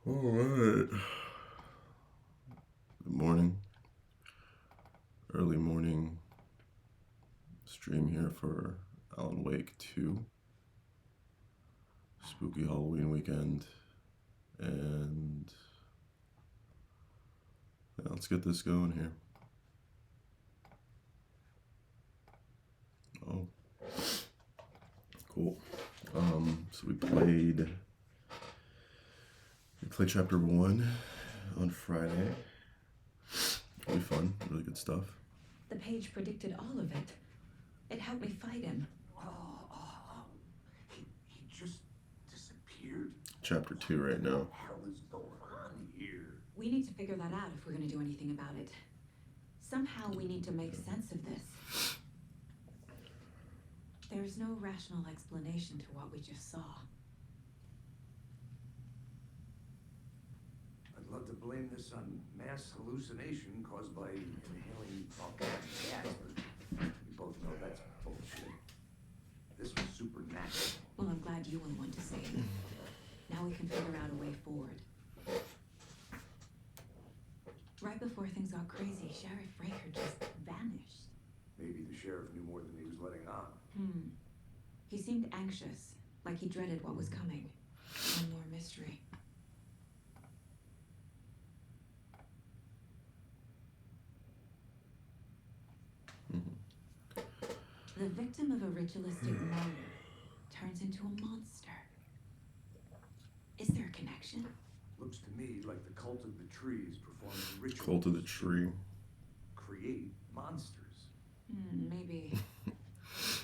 All right. Good morning. Early morning stream here for Alan Wake 2. Spooky Halloween weekend. And yeah, let's get this going here. Oh, cool. So we played chapter 1 on Friday. Really fun, really good stuff. The page predicted all of it. It helped me fight him. He just disappeared. Chapter 2 right now. What the hell is going on here? We need to figure that out if we're going to do anything about it. Somehow we need to make sense of this. There's no rational explanation to what we just saw. I'd love to blame this on mass hallucination caused by inhaling volcanic gas, but we both know that's bullshit. This was supernatural. Well, I'm glad you were the one to say it. Now we can figure out a way forward. Right before things got crazy, Sheriff Raker just vanished. Maybe the sheriff knew more than he was letting on. He seemed anxious, like he dreaded what was coming. One more mystery. The victim of a ritualistic murder turns into a monster. Is there a connection? Looks to me like the cult of the tree is performing rituals. Cult of the Tree. Create monsters. Maybe.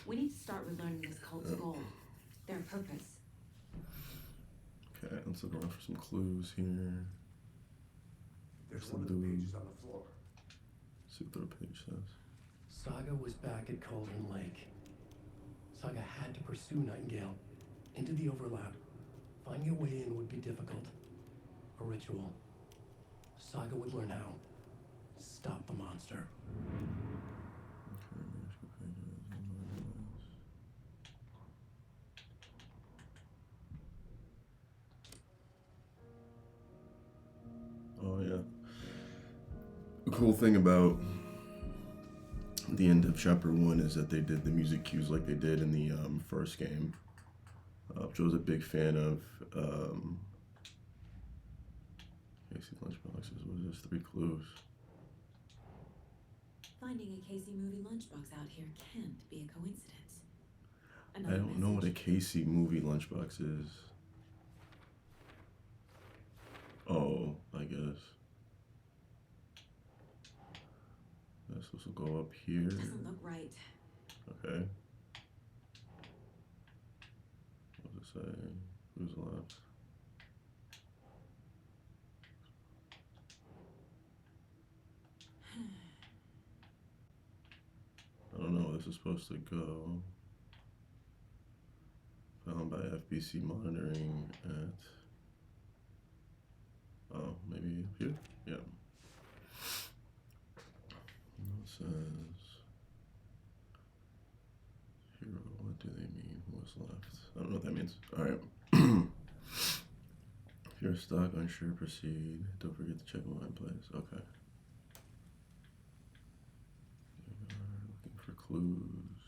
We need to start with learning this cult's goal, their purpose. Okay, let's look around for some clues here. There's Where's one of the the dude? pages on the floor. See what the page says. Saga was back at Cauldron Lake. Saga had to pursue Nightingale into the overlap. Finding a way in would be difficult. A ritual. Saga would learn how. Stop the monster. Oh yeah. The cool thing about the end of chapter 1 is that they did the music cues like they did in the first game. Which I was a big fan of. Casey Lunchboxes. What is this? 3 clues. Finding a Casey movie lunchbox out here can't be a coincidence. I don't know what a Casey movie lunchbox is. Oh, I guess. This will go up here. Doesn't look right. Okay. What does it say? Who's left? I don't know where this is supposed to go. Found by FBC monitoring at... Oh, maybe up here? Yeah. It says... Hero, what do they mean? What's left? I don't know what that means. Alright. If you're stuck, unsure, proceed. Don't forget to check online place. Okay. We are looking for clues.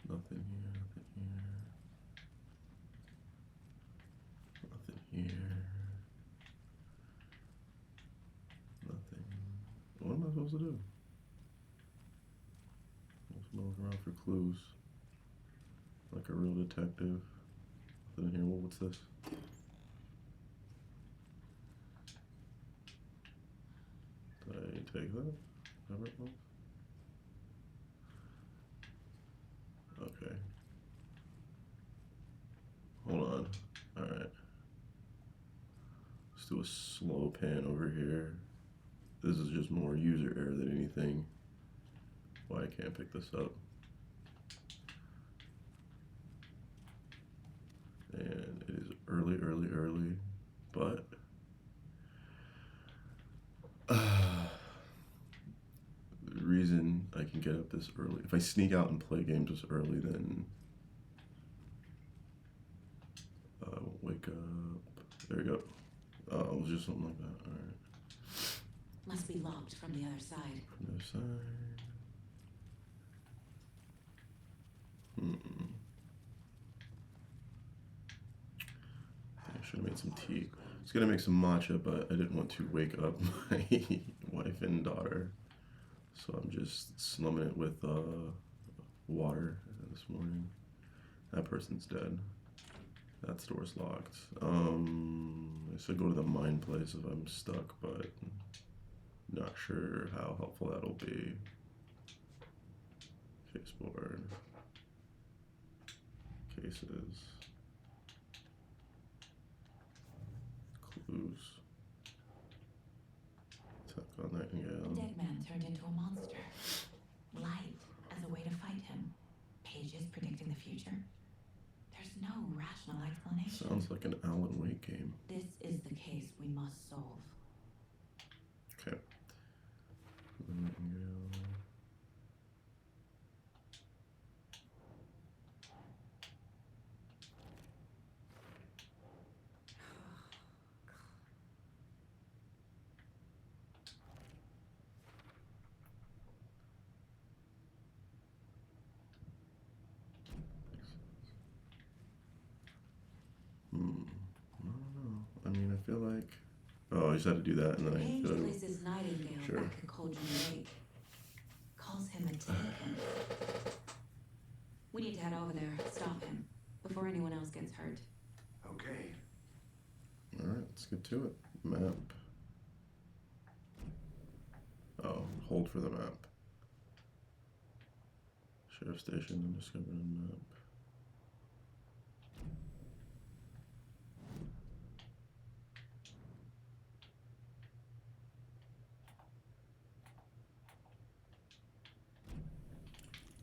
Nothing here, nothing here. Nothing here. Nothing. What am I supposed to do? I'm looking around for clues. Like a real detective. Nothing here. Well, what's this? Did I take that? Whatever it was? Okay. Hold on. Alright. Let's do a slow pan over here. This is just more user error than anything. Why I can't pick this up. And it is early, but the reason I can get up this early, if I sneak out and play games this early, then I won't wake up. There you go. Oh, it was just something like that. Alright. Must be locked from the other side. From the other side. I should have made some tea. I was gonna make some matcha, but I didn't want to wake up my wife and daughter. So I'm just slumming it with water this morning. That person's dead. That store's locked. I said go to the mine place if I'm stuck, but not sure how helpful that'll be. Caseboard. Cases. Clues. Attack on Nightingale. Dead man turned into a monster. Light as a way to fight him. Pages predicting the future. There's no rational explanation. Sounds like an Alan Wake game. This is the case we must solve. Okay. Nightingale. I don't know. I mean, I feel like. Oh, I just had to do that, and then I Page could. places Nightingale Sure. back at Cauldron Lake. Calls him a taken. We need to head over there, stop him, before anyone else gets hurt. Okay. All right, let's get to it. Map. Oh, hold for the map. Sheriff station and discover the map.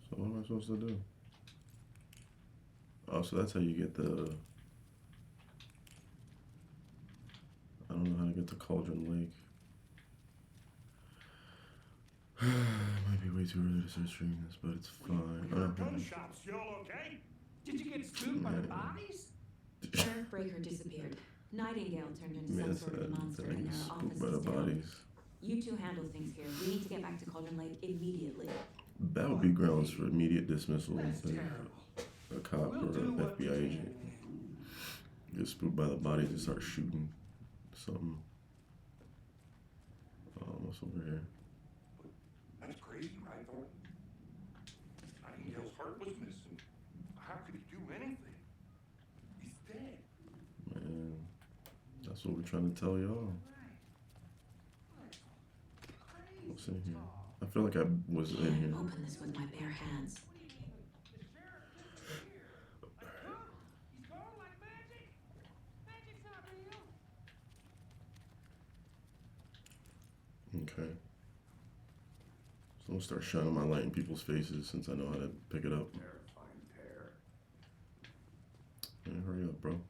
So what am I supposed to do? Oh, so that's how you get the. I don't know how to get to Cauldron Lake. It might be way too early to start streaming this, but it's fine. We heard gunshots. Y'all okay? Did you get spooked by the bodies? Sheriff Breaker disappeared. Nightingale turned into Man, some it's sort of monster that and I there are spooked by the offices down. bodies. You two handle things here. We need to get back to Cauldron Lake immediately. That would be grounds for immediate dismissal That's if terrible. a cop We'll or do an what we FBI can. agent gets spooked by the bodies and start shooting something. What's over here? That's crazy, right, Thornton? Nightingale's heart was missing. How could he do anything? He's dead. Man, that's what we're trying to tell y'all. What's in here? I feel like I was in here. Open this with my bare hands. Okay. So I'm gonna start shining my light in people's faces since I know how to pick it up. Terrifying pair. Man, hurry up, bro.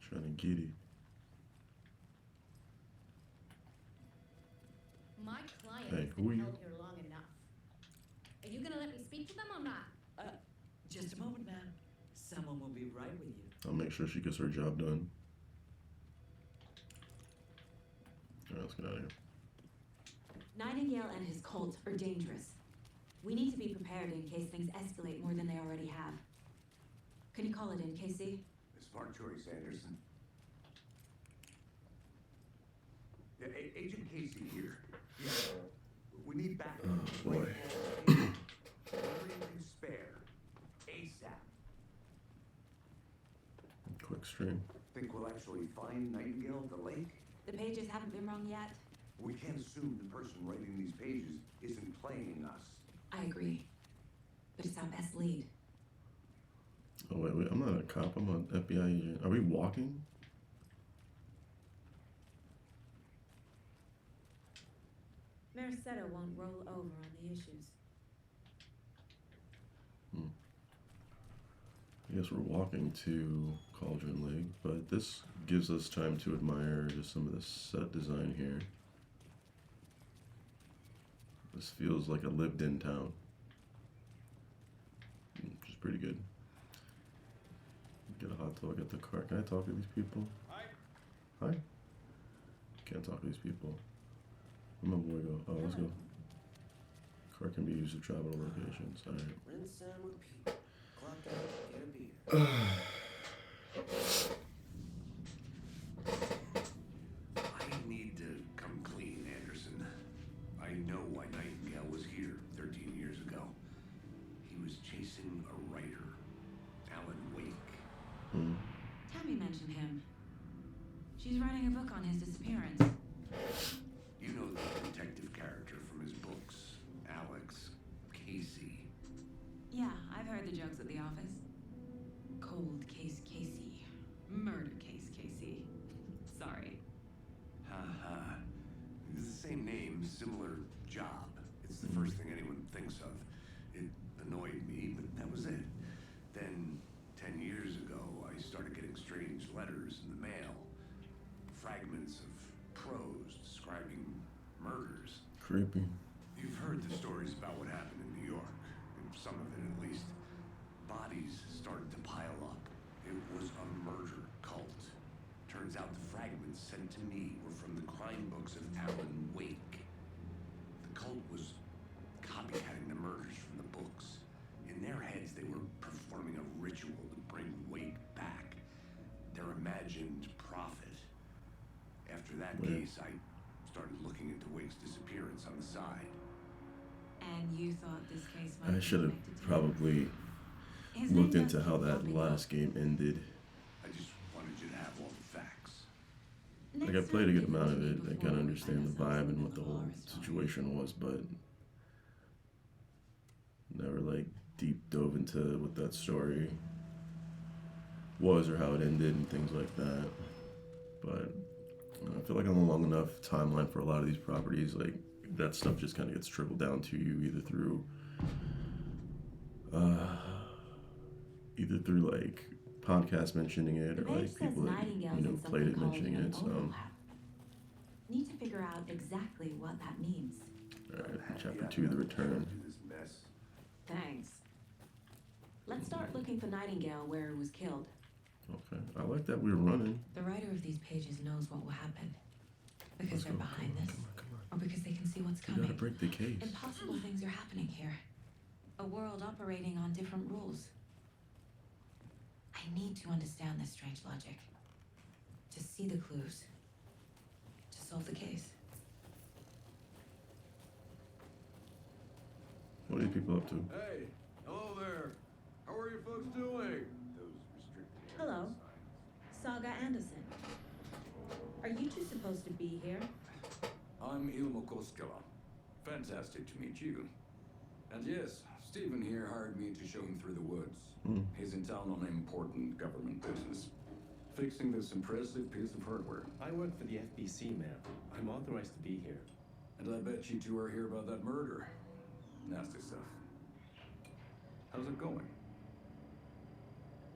Trying to get it. My client Hey, has who been are you? held here long enough. Are you gonna let me speak to them or not? Just a moment, ma'am. Someone will be right with you. I'll make sure she gets her job done. Alright, let's get out of here. Nightingale and his cult are dangerous. We need to be prepared in case things escalate more than they already have. Can you call it in, Casey? Miss Marjorie Sanderson. Yeah, Agent Casey here. Yeah, we need backup. Oh, boy. Everything can spare. ASAP. Quick stream. Think we'll actually find Nightingale at the lake? The pages haven't been wrong yet. We can't assume the person writing these pages isn't playing us. I agree. But it's our best lead. Oh, wait, I'm not a cop. I'm an FBI agent. Are we walking? Mercado won't roll over on the issues. I guess we're walking to Cauldron Lake, but this gives us time to admire just some of the set design here. This feels like a lived-in town, which is pretty good. Get a hot dog at the car. Can I talk to these people? Hi. Can't talk to these people. Where'd my boy go? Oh, let's go. Car can be used to travel to locations. Alright. Rinse and repeat. Clock out, get a beer. I need to come clean, Anderson. I know why Nightingale was here 13 years ago. He was chasing a writer, Alan Wake. Hmm. Tammy mentioned him. She's writing a book on his disappearance. You know the detective character from his books, Alex Casey. Yeah, I've heard the jokes at the office. Cold case Casey. Murder case Casey. Sorry. Ha. It's the same name, similar job. It's the first thing anyone thinks of. It annoyed me, but that was it. Then, 10 years ago, I started getting strange letters in the mail. Fragments of prose describing murders. Creepy. You've heard the stories about what happened in New York, some of it at least. Bodies started to pile up. It was a murder cult. Turns out the fragments sent to me were from the crime books of Alan Wake. The cult was copycatting the murders from the books. In their heads, they were performing a ritual to bring Wake back. Their imagined prophet. After that case, I started looking into Wake's disappearance on the side. And you thought this case might I be should have connected to probably His looked name into does how keep that popping last up. game ended. I just wanted you to have all the facts. Like, I Next played a time, good do what amount of you it. did I before, kind of we understand find the ourselves vibe and in what the whole Dolores Farm. situation was, but never like deep dove into what that story was or how it ended and things like that. But I feel like I'm a long enough timeline for a lot of these properties. Like, that stuff just kind of gets trickled down to you either through like podcasts mentioning it or The page like says people that Nightingale's you know in played something it called mentioning an it. So overlap. Need to figure out exactly what that means. alright, I'm chapter happy 2, I the got to return. do this mess. Thanks. Let's start looking for Nightingale where he was killed. Okay, I like that we're running. The writer of these pages knows what will happen. Because Let's they're go. behind Come on, this. come on, Or because they can see what's come on. We gotta coming. break the case. Impossible things are happening here. A world operating on different rules. I need to understand this strange logic. To see the clues. To solve the case. What are these people up to? Hey, hello there. How are you folks doing? Those restricted Hello. Saga Anderson. Are you two supposed to be here? I'm Ilmo Koskela. Fantastic to meet you. And yes, Stephen here hired me to show him through the woods. Hmm. He's in town on important government business. Fixing this impressive piece of hardware. I work for the FBC, ma'am. I'm authorized to be here. And I bet you two are here about that murder. Nasty stuff. How's it going?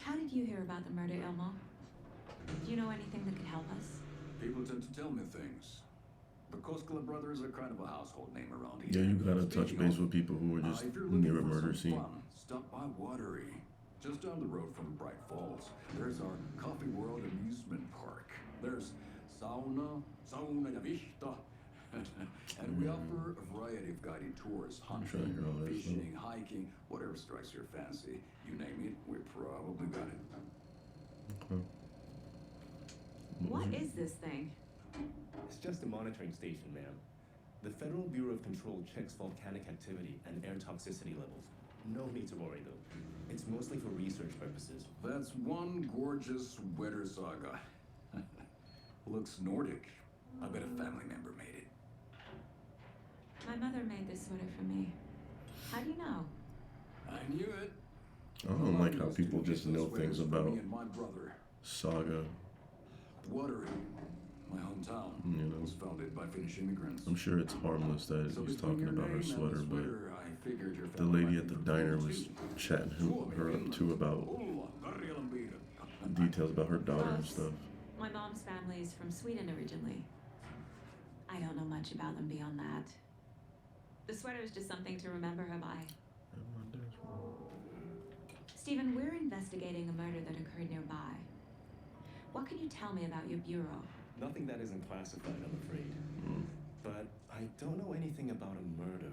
How did you hear about the murder, Ilmo? Do you know anything that could help us? People tend to tell me things. The Koskela brothers are kind of a household name around here. Yeah, you gotta touch Speaking base of, with people who were just if you're looking near a for murder some scene. fun, stop by Watery. Just down the road from Bright Falls. There's our Coffee World amusement park. There's sauna ya vista. And we offer a variety of guided tours. trying to Hunting, hear all that fishing, hiking, whatever strikes your fancy. You name it, we probably got it. Okay. What is this thing? It's just a monitoring station, ma'am. The Federal Bureau of Control checks volcanic activity and air toxicity levels. No need to worry, though. It's mostly for research purposes. That's one gorgeous sweater saga. Looks Nordic. I bet a family member made it. My mother made this sweater for me. How do you know? I knew it. I don't like how Used people to just get know those things sweaters for about me and my brother. Saga. Watery, my hometown, You know. was founded by Finnish immigrants. I'm sure it's harmless that So he's between talking your about her name and the sweater, but sweater, I figured your the family lady might at the be diner from was too. chatting her up too about details about her daughter and Close. stuff. My mom's family is from Sweden originally. I don't know much about them beyond that. The sweater is just something to remember her by. Stephen, we're investing investigating a murder that occurred nearby. What can you tell me about your bureau? Nothing that isn't classified, I'm afraid. But I don't know anything about a murder.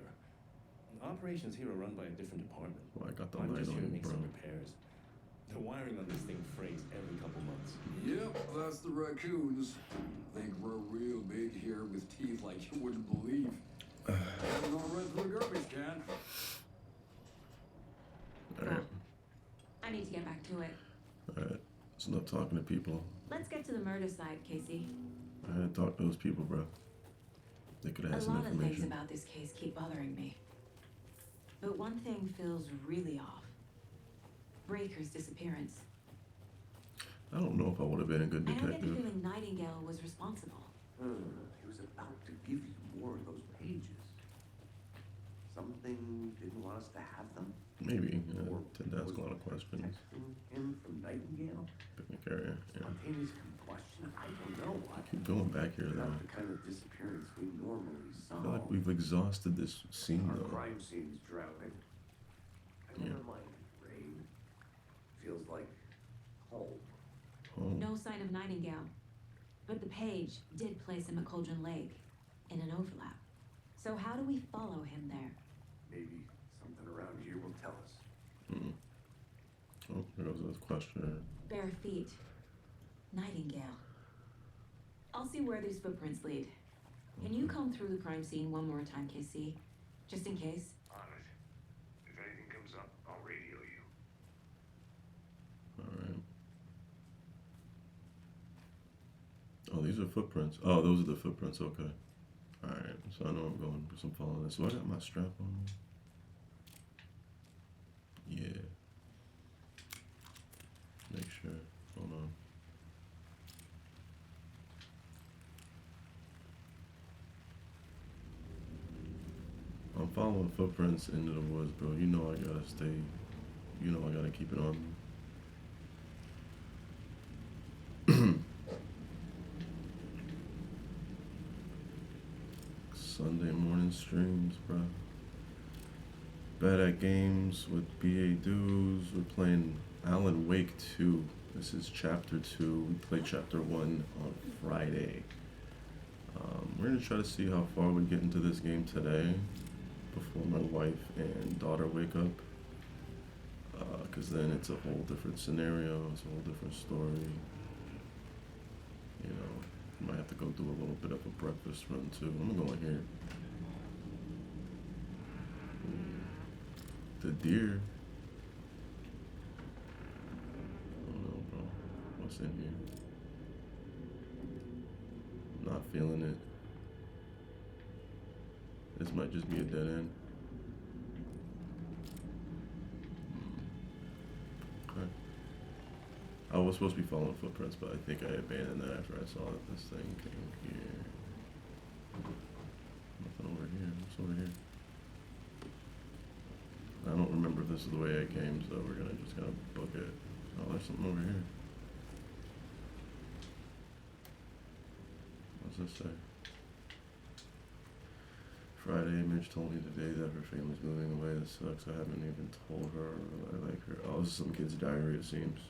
Operations here are run by a different department. Well, I got the I'm light just here on, to make bro. some repairs. The wiring on this thing frays every couple months. Yep, that's the raccoons. They grow real big here with teeth like you wouldn't believe. They're going right through the garbage can. Alright, I need to get back to it. alright. It's enough talking to people. Let's get to the murder side, Casey. I had to talk to those people, bro. They could have A had some lot of things information. about this case keep bothering me. But one thing feels really off. Breaker's disappearance. I don't know if I would have been a good I don't get the detective. feeling Nightingale was responsible. He was about to give you more of those pages. Something didn't want us to have them? Maybe. Yeah, Or tend to ask was a lot of questions. Texting him from Nightingale? Picnic area. Yeah. Spontaneous combustion? I don't know. Keep going back here, though. Not the kind of disappearance we normally I solve. feel like we've exhausted this scene, Our though. crime scene's drowning. I Yeah. never mind rain. Feels like home. Oh, No sign of Nightingale. But the page did place him at Cauldron Lake in an overlap. So how do we follow him there? Maybe something around here will tell us. oh, there goes this questioner. Bare feet. Nightingale. I'll see where these footprints lead. Can you comb through the crime scene one more time, KC? Just in case? On it. If anything comes up, I'll radio you. Alright. Oh, these are footprints. Oh, those are the footprints. Okay. Alright, so I know I'm going because I'm following this. So I got my strap on. Yeah. Make sure. Hold on. I'm following footprints into the woods, bro. You know I gotta stay. You know I gotta keep it on me. Sunday morning streams, bro. Bad at games with BA dudes. We're playing Alan Wake 2. This is chapter 2. We played chapter 1 on Friday. We're gonna try to see how far we get into this game today before my wife and daughter wake up. Because then it's a whole different scenario, it's a whole different story. You know, might have to go do a little bit of a breakfast run too. I'm going here. The deer. I don't know, bro. What's in here? Not feeling it. This might just be a dead end. Okay. I was supposed to be following footprints, but I think I abandoned that after I saw that this thing came here. Nothing over here. What's over here? I don't remember if this is the way I came, so we're gonna just book it. Oh, there's something over here. What's this say? Friday, Midge told me today that her family's moving away. That sucks. I haven't even told her I like her. Oh, this is some kid's diary, it seems.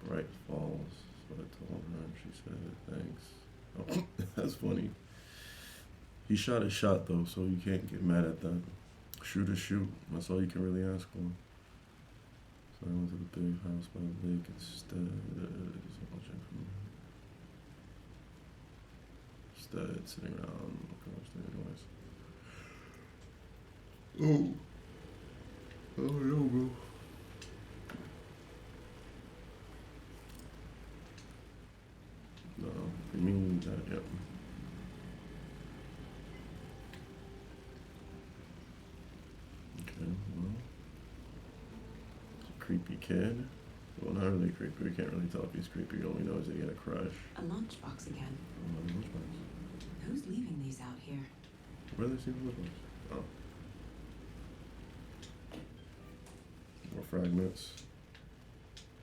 Bright Falls. So I told her, and she said, thanks. Oh, that's funny. He shot his shot, though, so you can't get mad at that. Shoot or shoot. That's all you can really ask for. So I went to the big house by the lake instead. Instead, sitting around looking at anyways. Oh. Oh, no, bro. No, I mean that, yep. Okay, well. It's a creepy kid. Well, not really creepy. We can't really tell if he's creepy. All we know is that he had a crush. A lunchbox again. Oh, lunchbox. Who's leaving these out here? Where are they seeing the lunchbox? Oh. More fragments.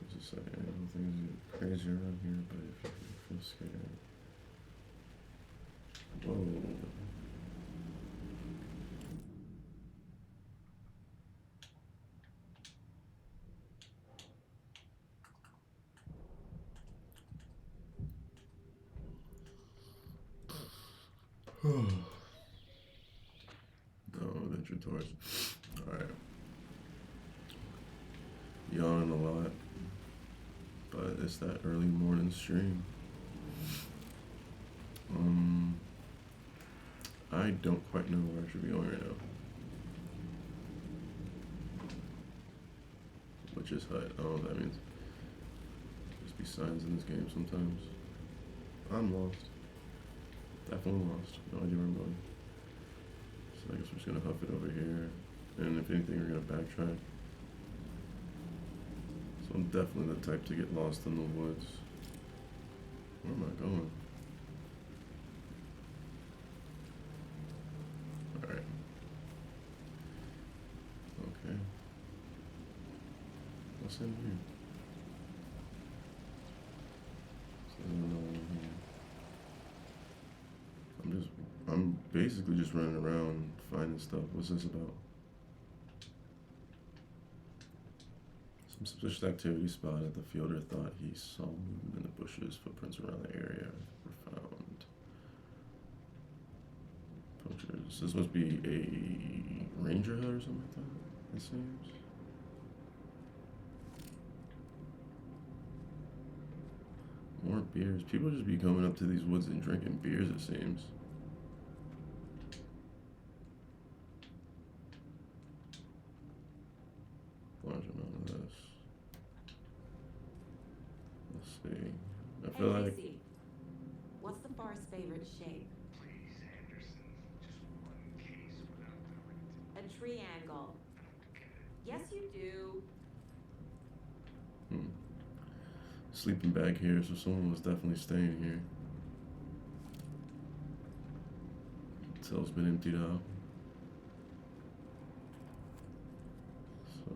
What's it say? I don't think it's crazy around here, but if you feel scared. Whoa. No, adventure tours. Alright. Yawning a lot. But it's that early morning stream. I don't quite know where I should be going right now. Which is hut. I don't know what that means. There's be signs in this game sometimes. I'm lost. Definitely lost. No idea where I'm going. So I guess we're just gonna huff it over here. And if anything, we're gonna backtrack. So I'm definitely the type to get lost in the woods. Where am I going? Alright. Okay. What's in here? So there's another one here. I'm basically just running around finding stuff. What's this about? Some suspicious activity spotted at the fielder thought he saw movement in the bushes. Footprints around the area were found. Poachers. This must be a ranger hut or something like that, it seems. More beers. People just be coming up to these woods and drinking beers, it seems. Large amount of this. Let's see. I feel like Casey, what's the far's favorite shape? Please, Anderson, just one case without the A triangle. Yes, you do. sleeping bag here, so someone was definitely staying here. Cell's been emptied out. So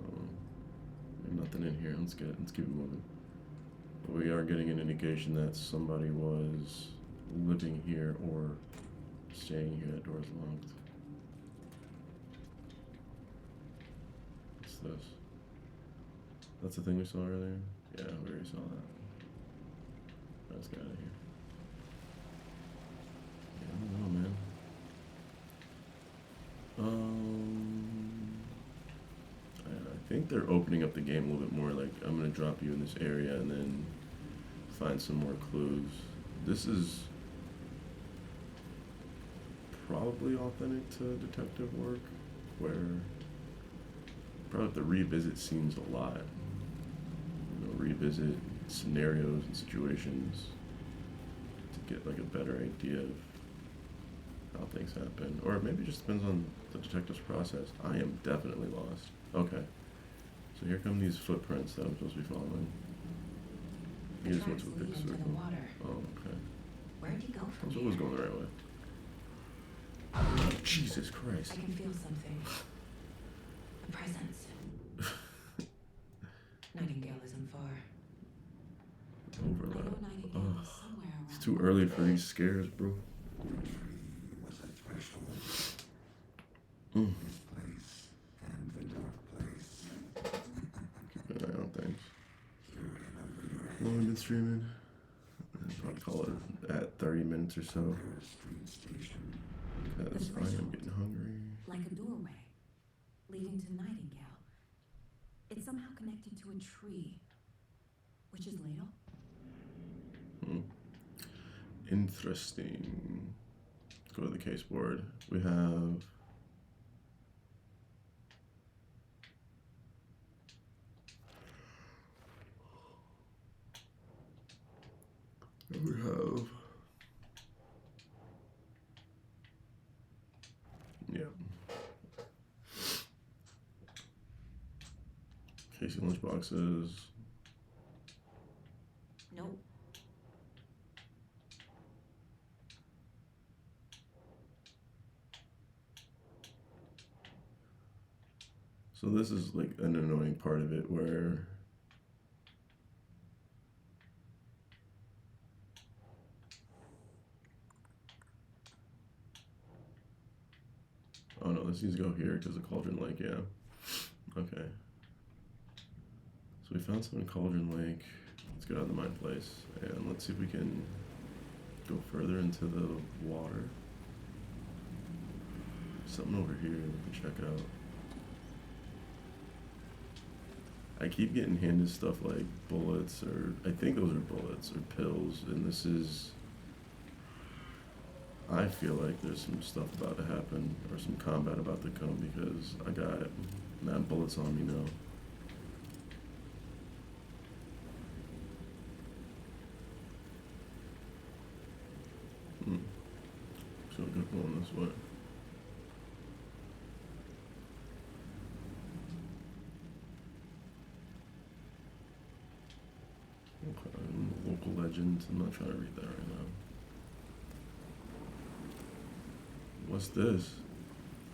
nothing in here. Let's keep it moving. But we are getting an indication that somebody was living here or staying here. That door's locked. What's this? That's the thing we saw earlier? Yeah, we already saw that. Let's get out of here. Yeah, I don't know, man. I think they're opening up the game a little bit more. Like, I'm gonna drop you in this area and then find some more clues. This is probably authentic to detective work, where probably have to revisit scenes a lot. You know, revisit scenarios and situations to get like a better idea of how things happen. Or maybe it just depends on the detective's process. I am definitely lost. Okay. So here come these footprints that I'm supposed to be following. He just went to a big Tracks lead into the circle. water. Oh, okay. Where'd he go I from was here? always going the right way. Oh, Jesus Christ. I can feel something. A presence. Nightingale isn't far. I know Overlap. Nightingale Ugh. is somewhere around. It's too early for these scares, bro. was a threshold. Mm. This place and the dark place. Keep an eye on things. Well, we've been streaming. I'd probably call it at 30 minutes or so. Street station. Because I am getting hungry. Like a doorway leading to Nightingale. It's somehow connected to a tree. Which is Ladle? Interesting. Let's go to the case board. We have yeah. Casey lunch boxes. Nope. So this is like an annoying part of it where oh no, this needs to go here because of Cauldron Lake, yeah. Okay. So we found some in Cauldron Lake. Let's get out of the mine place and let's see if we can go further into the water. something over here we can check out. I keep getting handed stuff like bullets, or I think those are bullets or pills, and this is. I feel like there's some stuff about to happen, or some combat about to come, because I got mad bullets on me now. So we're gonna go on this way. Okay, local legends. I'm not trying to read that right now. What's this?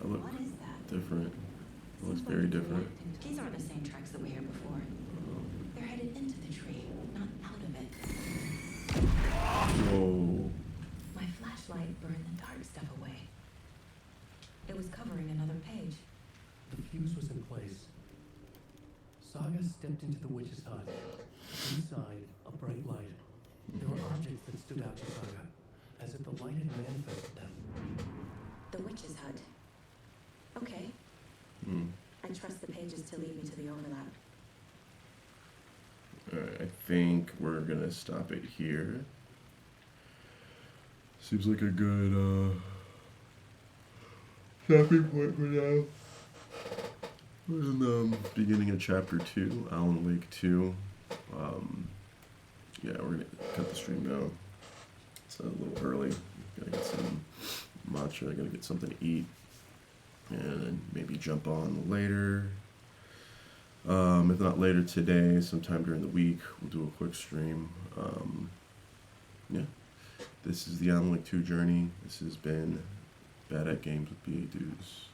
I look What is that? different. It looks Seems very like it's different. locked into- These aren't the same tracks that were here before. They're headed into the tree, not out of it. Whoa. My flashlight burned the dark stuff away. It was covering another page. The fuse was in place. Saga stepped into the witch's hut. Inside, a bright light. There were objects that stood out to Saga, as if the light had manifested them. The witch's hut. Okay, I trust the pages to lead me to the overlap. Alright, I think we're gonna stop it here. Seems like a good stopping point for now. We're in the beginning of chapter 2, Alan Wake 2. Yeah, we're gonna cut the stream now. It's a little early. Gotta get some matcha, gotta get something to eat. And then maybe jump on later. If not later today, sometime during the week, we'll do a quick stream. Yeah. This is the Alan Wake 2 journey. This has been Bad at Games with BA Dudes.